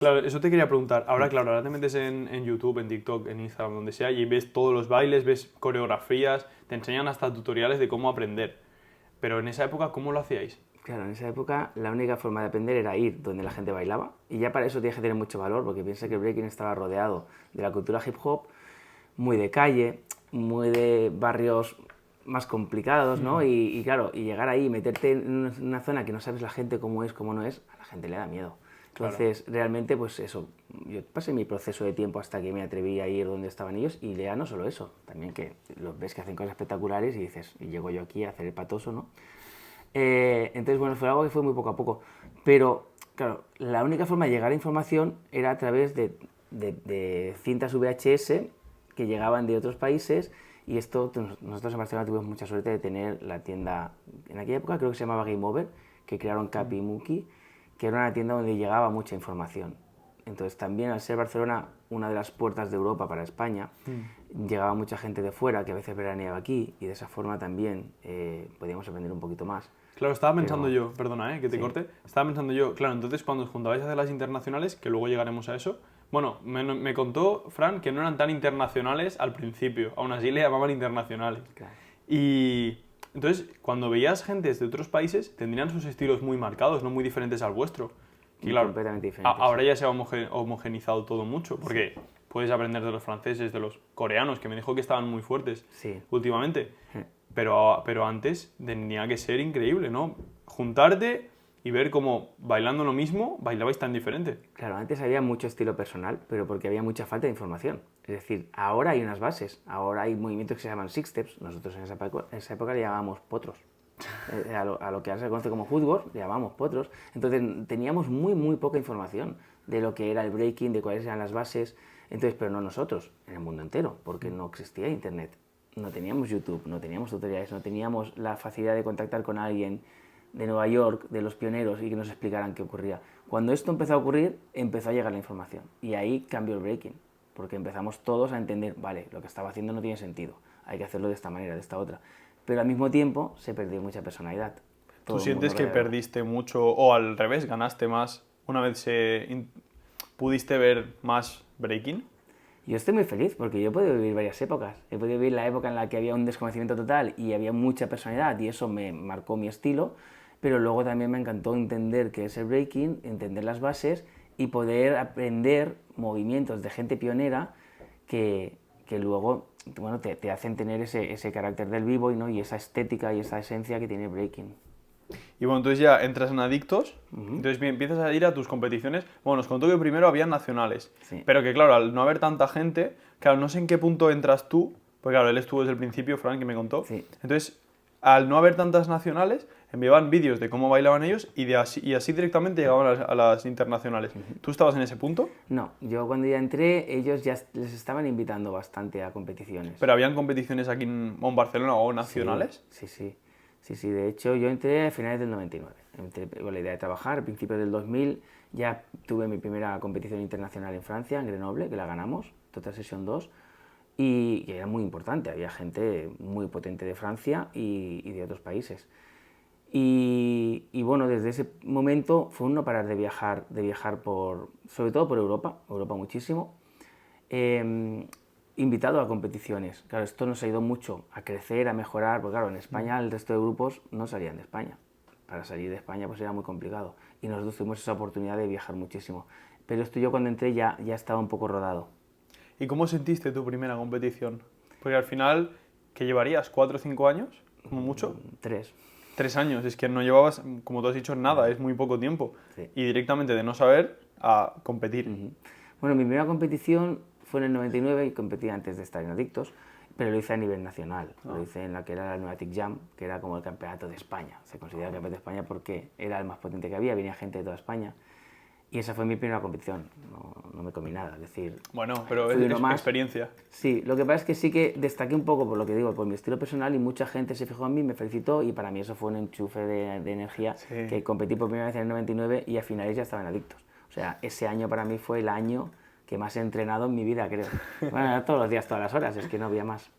Claro, eso te quería preguntar. Ahora, claro, ahora te metes en YouTube, en TikTok, en Instagram, donde sea, y ves todos los bailes, ves coreografías, te enseñan hasta tutoriales de cómo aprender. Pero en esa época, ¿cómo lo hacíais? Claro, en esa época la única forma de aprender era ir donde la gente bailaba y ya para eso tienes que tener mucho valor porque piensa que el breaking estaba rodeado de la cultura hip hop, muy de calle, muy de barrios más complicados, ¿no? Y claro, y llegar ahí y meterte en una zona que no sabes la gente cómo es, cómo no es, a la gente le da miedo. Claro, Entonces, realmente, pues eso, yo pasé mi proceso de tiempo hasta que me atreví a ir donde estaban ellos y ya no solo eso, también que los ves que hacen cosas espectaculares y dices, y llego yo aquí a hacer el patoso, ¿no? Entonces, bueno, fue algo que fue muy poco a poco. Pero, claro, la única forma de llegar a información era a través de cintas VHS que llegaban de otros países y esto, nosotros en Barcelona tuvimos mucha suerte de tener la tienda, en aquella época creo que se llamaba Game Over, que crearon Capi y Muki, que era una tienda donde llegaba mucha información. Entonces también al ser Barcelona una de las puertas de Europa para España, llegaba mucha gente de fuera que a veces veraneaba aquí y de esa forma también podíamos aprender un poquito más. claro, estaba pensando Pero yo, perdona, que te sí, corte, estaba pensando yo, claro, entonces cuando os juntabais a hacer las internacionales, que luego llegaremos a eso, bueno, me contó Fran que no eran tan internacionales al principio, aún así le llamaban internacionales. claro. Y entonces, cuando veías gentes de otros países, tendrían sus estilos muy marcados, no muy diferentes al vuestro. Y Y claro, completamente diferente, sí. ahora ya se ha homogenizado todo mucho, porque puedes aprender de los franceses, de los coreanos, que me dijo que estaban muy fuertes Sí. últimamente. Pero antes tenía que ser increíble, ¿no? Juntarte y ver cómo bailando lo mismo, bailabais tan diferente. Claro, antes había mucho estilo personal, pero porque había mucha falta de información. Es decir, ahora hay unas bases, ahora hay movimientos que se llaman six steps, nosotros en esa época le llamábamos potros. A lo que ahora se conoce como footwork, le llamábamos potros. Entonces teníamos muy poca información de lo que era el breaking, de cuáles eran las bases. Entonces, pero no nosotros, en el mundo entero, porque no existía internet. No teníamos YouTube, no teníamos tutoriales, no teníamos la facilidad de contactar con alguien de Nueva York, de los pioneros, y que nos explicaran qué ocurría. Cuando esto empezó a ocurrir, empezó a llegar la información. Y ahí cambió el breaking, porque empezamos todos a entender, vale, lo que estaba haciendo no tiene sentido, hay que hacerlo de esta manera, de esta otra. Pero al mismo tiempo se perdió mucha personalidad. ¿Tú Todo el mundo sientes que alrededor. perdiste mucho o al revés, ganaste más una vez pudiste ver más breaking? Yo estoy muy feliz porque yo he podido vivir varias épocas. He podido vivir la época en la que había un desconocimiento total y había mucha personalidad y eso me marcó mi estilo, pero luego también me encantó entender qué es el breaking, entender las bases y poder aprender movimientos de gente pionera que luego bueno, te hacen tener ese carácter del b-boy, ¿no? Y esa estética y esa esencia que tiene el breaking. Y bueno, entonces ya entras en Adictos, entonces bien, empiezas a ir a tus competiciones. Bueno, nos contó que primero había nacionales, Sí. pero que claro, al no haber tanta gente, claro, no sé en qué punto entras tú, porque claro, él estuvo desde el principio, Frank, que me contó. Sí. Entonces, al no haber tantas nacionales, enviaban vídeos de cómo bailaban ellos y así directamente llegaban a las internacionales. ¿Tú estabas en ese punto? No, yo cuando ya entré, ellos ya les estaban invitando bastante a competiciones. ¿Pero habían competiciones aquí o en Barcelona o Sí, nacionales? sí, sí. Sí, sí, de hecho yo entré a finales del 99. Entré con la idea de trabajar, a principios del 2000 ya tuve mi primera competición internacional en Francia, en Grenoble, que la ganamos, Total Session 2, y era muy importante, había gente muy potente de Francia y de otros países. Y bueno, desde ese momento fue un no parar de viajar sobre todo por Europa, Europa muchísimo, eh, invitado a competiciones. Claro, esto nos ayudó mucho a crecer, a mejorar, porque claro, en España el resto de grupos no salían de España. Para salir de España pues era muy complicado y nosotros tuvimos esa oportunidad de viajar muchísimo. Pero esto yo cuando entré ya estaba un poco rodado. ¿Y cómo sentiste tu primera competición? Porque al final, ¿qué llevarías? ¿4 o 5 años? Como mucho. 3. 3 años, es que no llevabas, como tú has dicho, nada, es muy poco tiempo. Sí. Y directamente de no saber a competir. Bueno, mi primera competición fue en el 99 y competí antes de estar en Adictos, pero lo hice a nivel nacional. Lo hice en la que era la Lunatic Jam, que era como el campeonato de España. Se considera el campeonato de España porque era el más potente que había, venía gente de toda España. Y esa fue mi primera competición, no me comí nada, es decir, Bueno, pero fui uno es más. experiencia. Sí, lo que pasa es que sí que destaqué un poco por lo que digo, por mi estilo personal y mucha gente se fijó en mí, me felicitó y para mí eso fue un enchufe de energía Sí. que competí por primera vez en el 99 y a finales ya estaban Adictos. O sea, ese año para mí fue el año que más he entrenado en mi vida, creo. Bueno, era todos los días, todas las horas, es que no había más.